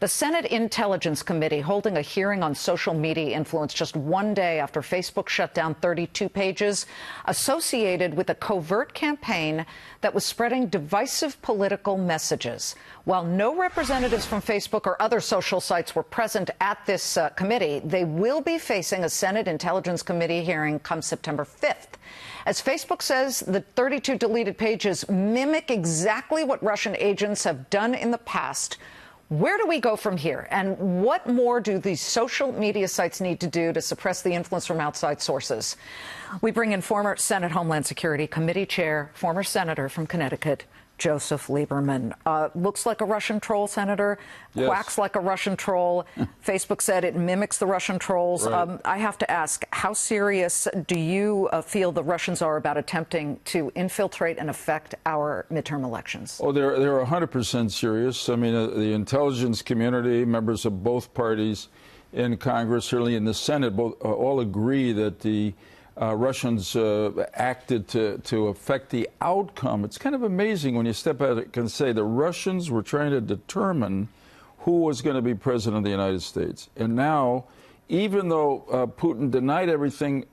The Senate Intelligence Committee holding a hearing on social media influence just one day after Facebook shut down 32 pages associated with a covert campaign that was spreading divisive political messages. While no representatives from Facebook or other social sites were present at this committee, they will be facing a Senate Intelligence Committee hearing come September 5th. As Facebook says, the 32 deleted pages mimic exactly what Russian agents have done in the past. Where do we go from here? And what more do these social media sites need to do to suppress the influence from outside sources? We bring in former Senate Homeland Security Committee Chair, former Senator from Connecticut, Joseph Lieberman. Looks like a Russian troll, Senator. Yes. Quacks like a Russian troll. Facebook said it mimics the Russian trolls. Right. I have to ask, how serious do you feel the Russians are about attempting to infiltrate and affect our midterm elections? Oh, they're 100% serious. I mean, the intelligence community, members of both parties in Congress, certainly in the Senate, all agree that the Russians acted to affect the outcome. It's kind of amazing when you step back and say the Russians were trying to determine who was going to be president of the United States. And now, even though Putin denied everything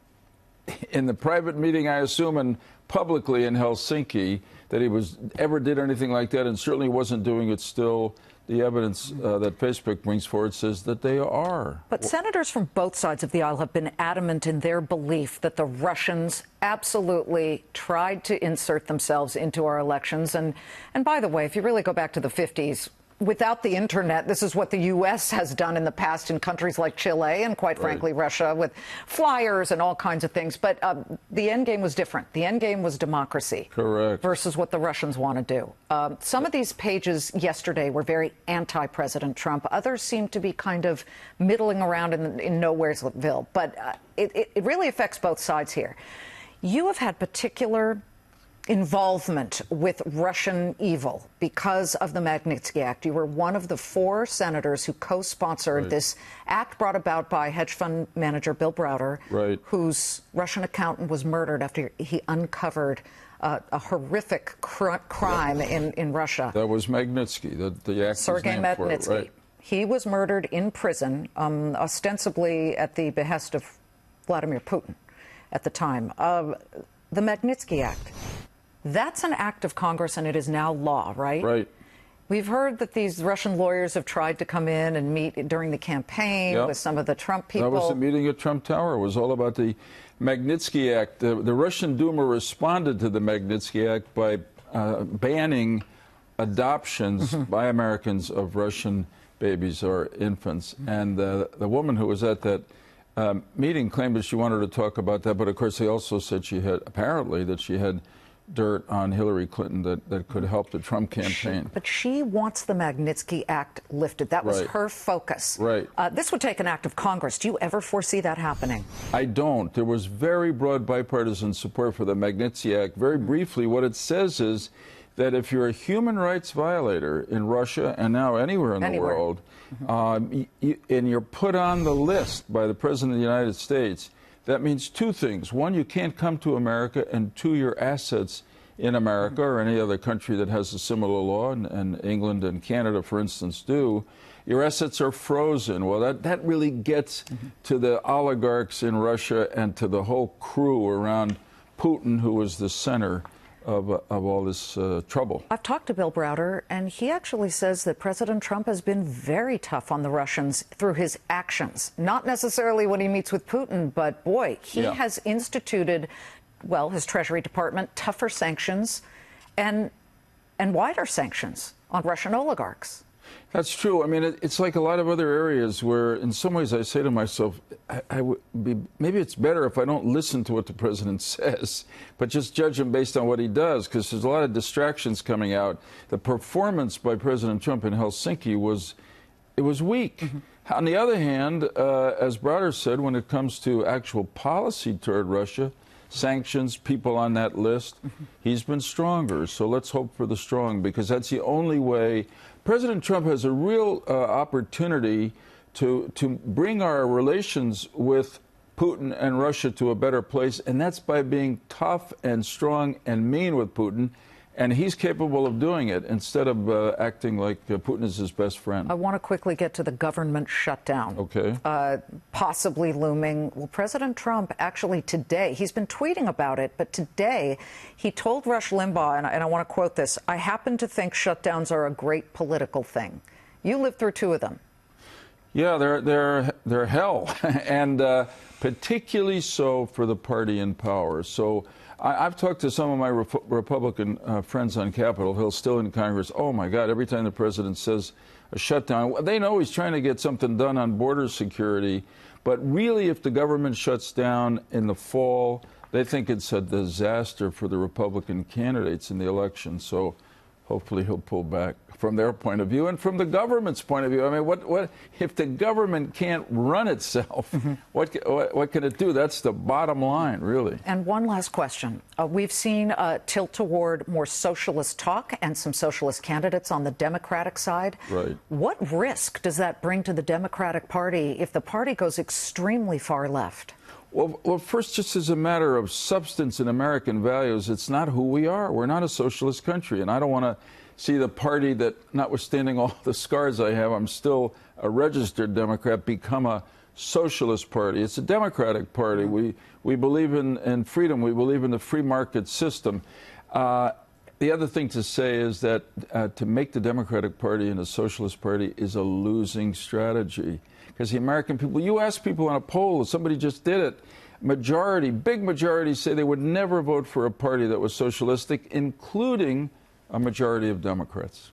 in the private meeting, I assume, and publicly in Helsinki, that he ever did anything like that, and certainly wasn't doing it still, the evidence that Facebook brings forward says that they are. But senators from both sides of the aisle have been adamant in their belief that the Russians absolutely tried to insert themselves into our elections. And by the way, if you really go back to the 50s, without the internet, this is what the U.S. has done in the past in countries like Chile and, quite frankly, Russia, with flyers and all kinds of things. But the end game was different. The end game was democracy. Correct. Versus what the Russians want to do. Some of these pages yesterday were very anti-President Trump. Others seem to be kind of middling around in Nowheresville. But it really affects both sides here. You have had particular involvement with Russian evil because of the Magnitsky Act. You were one of the 4 senators who co-sponsored this act brought about by hedge fund manager Bill Browder, whose Russian accountant was murdered after he uncovered a horrific crime in Russia. That was Magnitsky, the act Sergei Magnitsky. He was murdered in prison, ostensibly at the behest of Vladimir Putin at the time. The Magnitsky Act. That's an act of Congress, and it is now law, right? Right. We've heard that these Russian lawyers have tried to come in and meet during the campaign with some of the Trump people. That was the meeting at Trump Tower. It was all about the Magnitsky Act. The Russian Duma responded to the Magnitsky Act by banning adoptions by Americans of Russian babies or infants. And the woman who was at that meeting claimed that she wanted to talk about that, but of course they also said she had, apparently, that she had dirt on Hillary Clinton that could help the Trump campaign. But she wants the Magnitsky Act lifted. That was her focus. Right. This would take an act of Congress. Do you ever foresee that happening? I don't. There was very broad bipartisan support for the Magnitsky Act. Very briefly, what it says is that if you're a human rights violator in Russia and now anywhere in the world, and you're put on the list by the President of the United States, that means 2 things. 1, you can't come to America, and 2, your assets in America or any other country that has a similar law, and England and Canada, for instance, do, your assets are frozen. Well, that really gets to the oligarchs in Russia and to the whole crew around Putin, who was the center of all this trouble. I've talked to Bill Browder, and he actually says that President Trump has been very tough on the Russians through his actions. Not necessarily when he meets with Putin, but boy, he has instituted, well, his Treasury Department, tougher sanctions and wider sanctions on Russian oligarchs. That's true. I mean, it's like a lot of other areas where, in some ways, I say to myself, maybe it's better if I don't listen to what the president says, but just judge him based on what he does, because there's a lot of distractions coming out. The performance by President Trump in Helsinki was weak. On the other hand, as Browder said, when it comes to actual policy toward Russia, sanctions, people on that list, he's been stronger. So let's hope for the strong, because that's the only way. President Trump has a real opportunity to bring our relations with Putin and Russia to a better place, and that's by being tough and strong and mean with Putin And he's capable of doing it instead of acting like Putin is his best friend. I want to quickly get to the government shutdown. Okay. Possibly looming. Well, President Trump actually today, he's been tweeting about it, but today he told Rush Limbaugh, and I want to quote this, "I happen to think shutdowns are a great political thing." You lived through two of them. Yeah, they're hell, and particularly so for the party in power. So I've talked to some of my Republican friends on Capitol Hill, still in Congress. Oh my God! Every time the president says a shutdown, they know he's trying to get something done on border security. But really, if the government shuts down in the fall, they think it's a disaster for the Republican candidates in the election. So hopefully he'll pull back from their point of view and from the government's point of view. I mean, what if the government can't run itself? What can it do? That's the bottom line, really. And one last question. We've seen a tilt toward more socialist talk and some socialist candidates on the Democratic side. Right. What risk does that bring to the Democratic Party if the party goes extremely far left? Well, first, just as a matter of substance and American values, it's not who we are. We're not a socialist country, and I don't want to see the party that, notwithstanding all the scars I have, I'm still a registered Democrat, become a socialist party. It's a democratic party. We believe in freedom. We believe in the free market system. The other thing to say is that to make the Democratic Party into a socialist party is a losing strategy. Because the American people, you ask people on a poll, somebody just did it, big majority say they would never vote for a party that was socialistic, including a majority of Democrats.